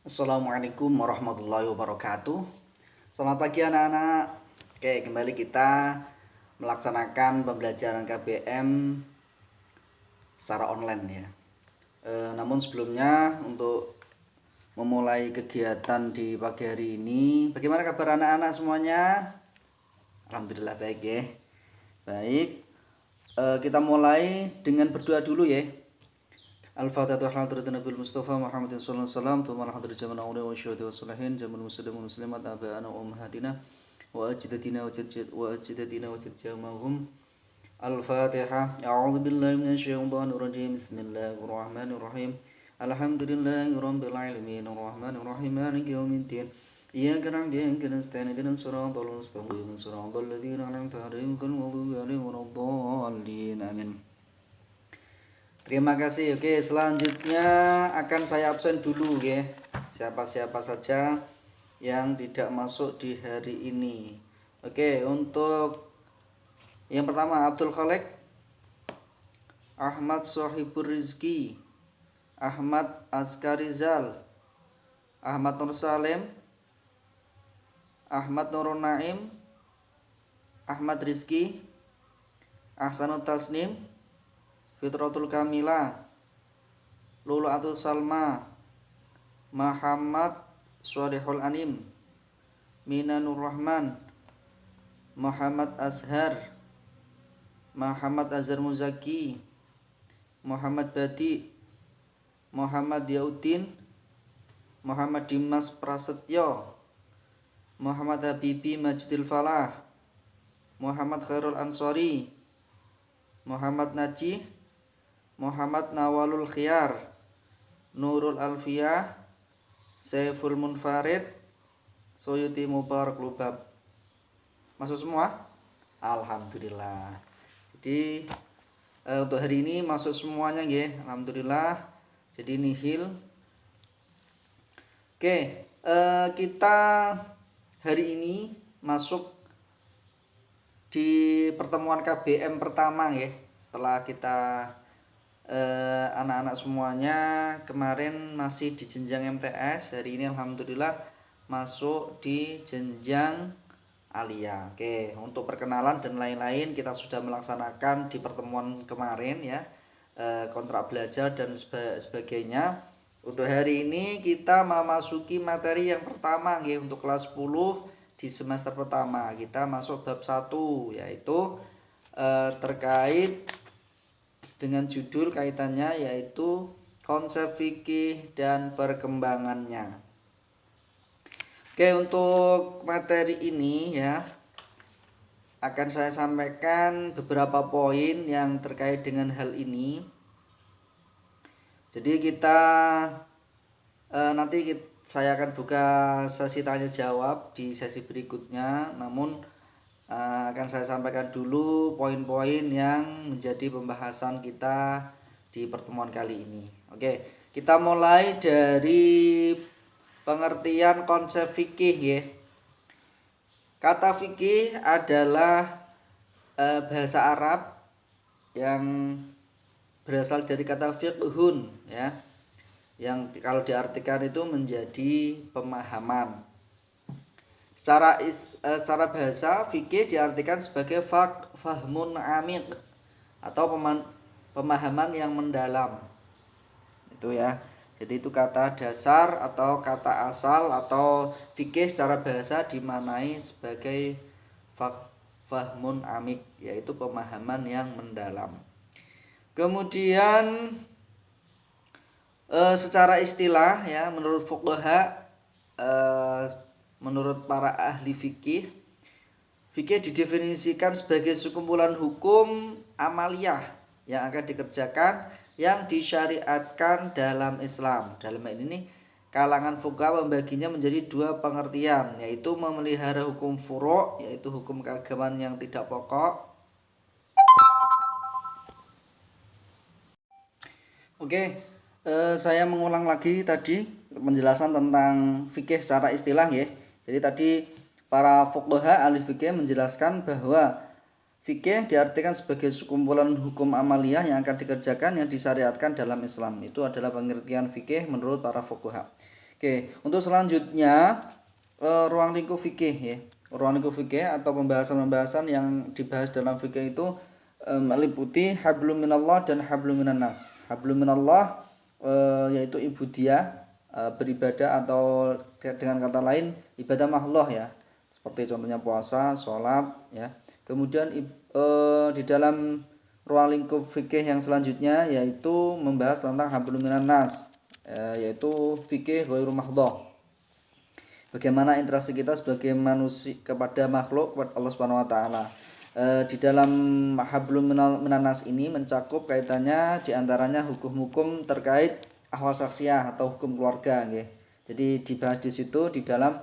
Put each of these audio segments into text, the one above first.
Assalamualaikum warahmatullahi wabarakatuh. Selamat pagi anak-anak. Oke, kembali kita melaksanakan pembelajaran KBM secara online ya. Namun sebelumnya untuk memulai kegiatan di pagi hari ini, bagaimana kabar anak-anak semuanya? Alhamdulillah baik ya. Baik, kita mulai dengan berdoa dulu ya. Al-Fatihah hadratin Nabil Mustafa Muhammadin sallallahu alaihi wasallam Tuhan hadratin jaman awliya wa syuhada wa salihin jaman muslimin muslimat aba'ana wa ummahatina wa ajdatina wa ajdatina wa jadjamahum. Al-Fatihah. A'udzu billahi minasyaitonir rajim. Bismillahirrahmanirrahim. Alhamdulillahi rabbil alamin arrahmanir rahim maliki yaumiddin. Iyyaka na'budu wa iyyaka nasta'in ihdinas siratal mustaqim siratal ladzina an'amta 'alaihim ghairil maghdubi 'alaihim waladdallin. Amin. Terima kasih. Oke, selanjutnya akan saya absen dulu ya. Siapa-siapa saja yang tidak masuk di hari ini. Oke, untuk yang pertama Abdul Khalek, Ahmad Sohibur Rizki, Ahmad Askarizal, Ahmad Nur Salim, Ahmad Nurul Naim, Ahmad Rizki, Ahsanut Tasnim, Fitratul Kamila, Lulu'atul Salma, Muhammad Swadihul Anim, Minanur Rahman, Muhammad Azhar, Muhammad Azhar Muzaki, Muhammad Badi, Muhammad Yaudin, Muhammad Dimas Prasetyo, Muhammad Habibi Majidil Falah, Muhammad Khairul Ansori, Muhammad Najih, Muhammad Nawalul Khiyar, Nurul Alfiyah, Saiful Munfarid, Soyuti Mubarak Lubab. Masuk semua? Alhamdulillah. Jadi untuk hari ini masuk semuanya ya. Alhamdulillah. Jadi nihil. Oke, kita hari ini masuk di pertemuan KBM pertama ya. Setelah kita anak-anak semuanya kemarin masih di jenjang MTS, hari ini alhamdulillah masuk di jenjang Alia. Oke, untuk perkenalan dan lain-lain kita sudah melaksanakan di pertemuan kemarin ya, kontrak belajar dan sebagainya. Untuk hari ini kita memasuki materi yang pertama ya, untuk kelas 10 di semester pertama. Kita masuk bab 1 yaitu terkait dengan judul kaitannya yaitu konsep fikih dan perkembangannya. Oke, untuk materi ini ya akan saya sampaikan beberapa poin yang terkait dengan hal ini. Jadi kita nanti saya akan buka sesi tanya jawab di sesi berikutnya, namun akan saya sampaikan dulu poin-poin yang menjadi pembahasan kita di pertemuan kali ini. Oke, kita mulai dari pengertian konsep fikih ya. Kata fikih adalah bahasa Arab yang berasal dari kata fiqhun ya, yang kalau diartikan itu menjadi pemahaman. Secara bahasa, fikih diartikan sebagai fahmun amik atau pemahaman yang mendalam. Itu ya. Jadi itu kata dasar atau kata asal atau fikih secara bahasa dimaknai sebagai fahmun amik, yaitu pemahaman yang mendalam. Kemudian secara istilah ya, menurut fuqaha, menurut para ahli fikih, fikih didefinisikan sebagai sekumpulan hukum amaliyah yang akan dikerjakan yang disyariatkan dalam Islam. Dalam hal ini kalangan fuqaha membaginya menjadi dua pengertian, yaitu memelihara hukum furu', yaitu hukum keagamaan yang tidak pokok. Oke, saya mengulang lagi tadi penjelasan tentang fikih secara istilah ya. Jadi tadi para fuqaha ahli fikih menjelaskan bahwa fikih diartikan sebagai sekumpulan hukum amaliyah yang akan dikerjakan yang disyariatkan dalam Islam. Itu adalah pengertian fikih menurut para fuqaha. Oke, untuk selanjutnya ruang lingkup fikih ya. Ruang lingkup fikih atau pembahasan-pembahasan yang dibahas dalam fikih itu meliputi hablum minallah dan hablum minannas. Hablum minallah yaitu ibudiyah, beribadah atau dengan kata lain ibadah makhluk ya. Seperti contohnya puasa, sholat ya. Kemudian di dalam ruang lingkup fikih yang selanjutnya yaitu membahas tentang hablum minannas, yaitu fikih ghairu mahdhah. Bagaimana interaksi kita sebagai manusia kepada makhluk, kepada Allah Subhanahu wa taala. Di dalam hablum minannas ini mencakup kaitannya diantaranya hukum-hukum terkait ahwal saksiyah atau hukum keluarga nggih. Jadi dibahas di situ di dalam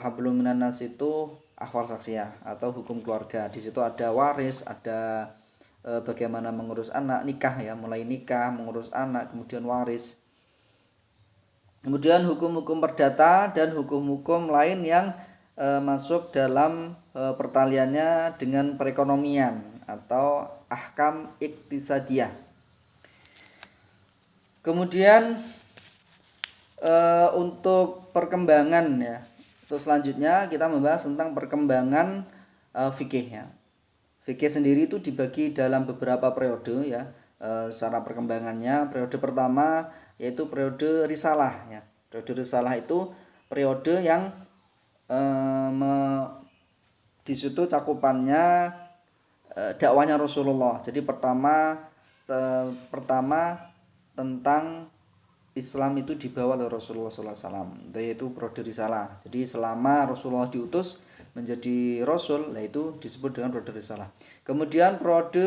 hablum minannas itu ahwal saksiyah atau hukum keluarga. Di situ ada waris, ada bagaimana mengurus anak, nikah ya, mulai nikah, mengurus anak, kemudian waris. Kemudian hukum-hukum perdata dan hukum-hukum lain yang masuk dalam pertaliannya dengan perekonomian atau ahkam iktisadiyah. Kemudian untuk perkembangan ya, untuk selanjutnya kita membahas tentang perkembangan fikih ya. Fikih sendiri itu dibagi dalam beberapa periode ya. Secara perkembangannya, periode pertama yaitu periode risalah ya. Periode risalah itu periode yang di situ cakupannya dakwahnya Rasulullah. Jadi pertama tentang Islam itu dibawa oleh Rasulullah SAW, yaitu periode risalah. Jadi selama Rasulullah diutus menjadi Rasul, yaitu disebut dengan periode risalah. Kemudian periode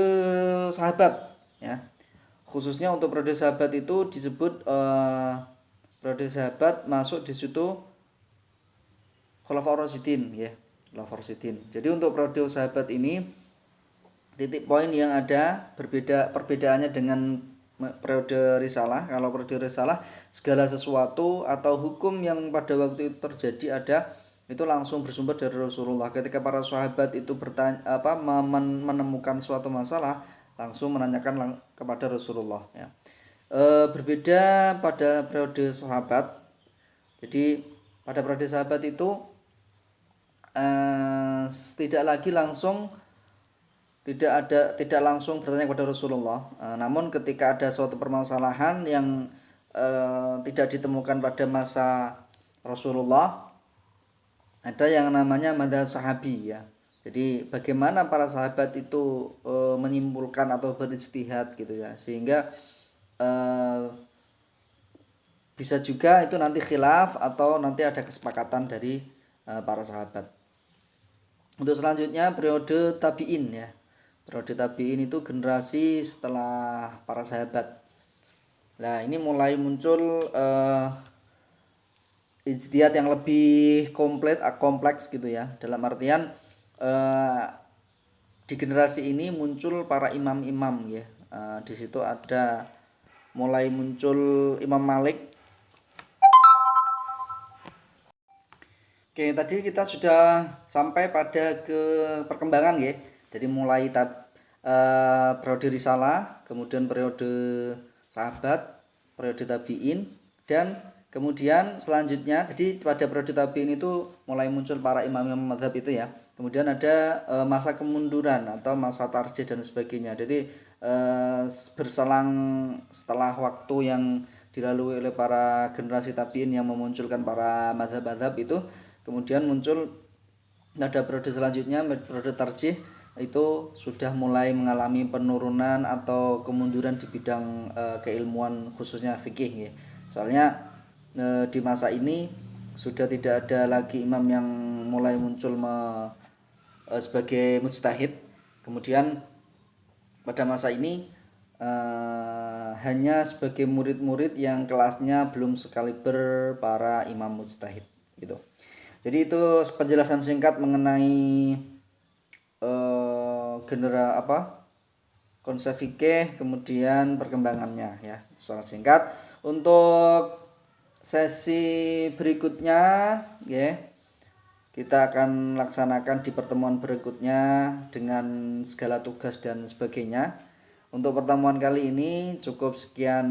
sahabat, ya, khususnya untuk periode sahabat itu disebut periode sahabat masuk di situ Khulafaur Rasyidin, ya, Khulafaur Rasyidin. Jadi untuk periode sahabat ini titik poin yang ada perbedaannya dengan periode risalah. Kalau periode risalah segala sesuatu atau hukum yang pada waktu itu terjadi itu langsung bersumber dari Rasulullah. Ketika para sahabat itu menemukan suatu masalah langsung menanyakan kepada Rasulullah ya. Berbeda pada periode sahabat. Jadi pada periode sahabat itu tidak langsung bertanya kepada Rasulullah. Namun ketika ada suatu permasalahan yang tidak ditemukan pada masa Rasulullah, ada yang namanya madzhab sahabi ya. Jadi bagaimana para sahabat itu menyimpulkan atau berijtihad gitu ya, sehingga bisa juga itu nanti khilaf atau nanti ada kesepakatan dari para sahabat. Untuk selanjutnya periode tabi'in ya. Periode tabi'in itu generasi setelah para sahabat. Nah, ini mulai muncul ijtihad yang lebih kompleks gitu ya. Dalam artian di generasi ini muncul para imam-imam ya. Di situ ada mulai muncul Imam Malik. Oke, tadi kita sudah sampai pada ke perkembangan ya. Jadi mulai periode risalah, kemudian periode sahabat, periode tabi'in, dan kemudian selanjutnya jadi pada periode tabi'in itu mulai muncul para imam-imam mazhab itu ya. Kemudian ada masa kemunduran atau masa tarjih dan sebagainya. Jadi berselang setelah waktu yang dilalui oleh para generasi tabi'in yang memunculkan para mazhab-mazhab itu, kemudian muncul pada periode selanjutnya, periode tarjih itu sudah mulai mengalami penurunan atau kemunduran di bidang keilmuan khususnya fikih ya. Soalnya di masa ini sudah tidak ada lagi imam yang mulai muncul sebagai mujtahid. Kemudian pada masa ini hanya sebagai murid-murid yang kelasnya belum sekaliber para imam mujtahid gitu. Jadi itu penjelasan singkat mengenai konsep fikih kemudian perkembangannya ya, secara singkat. Untuk sesi berikutnya ya, kita akan laksanakan di pertemuan berikutnya dengan segala tugas dan sebagainya. Untuk pertemuan kali ini cukup sekian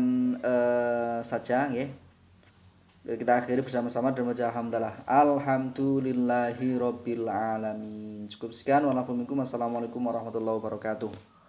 saja ya. Kita akhiri bersama-sama dan baca alhamdulillah. Alhamdulillahirabbil alamin. Cukup sekian. Wassalamualaikum warahmatullahi wabarakatuh.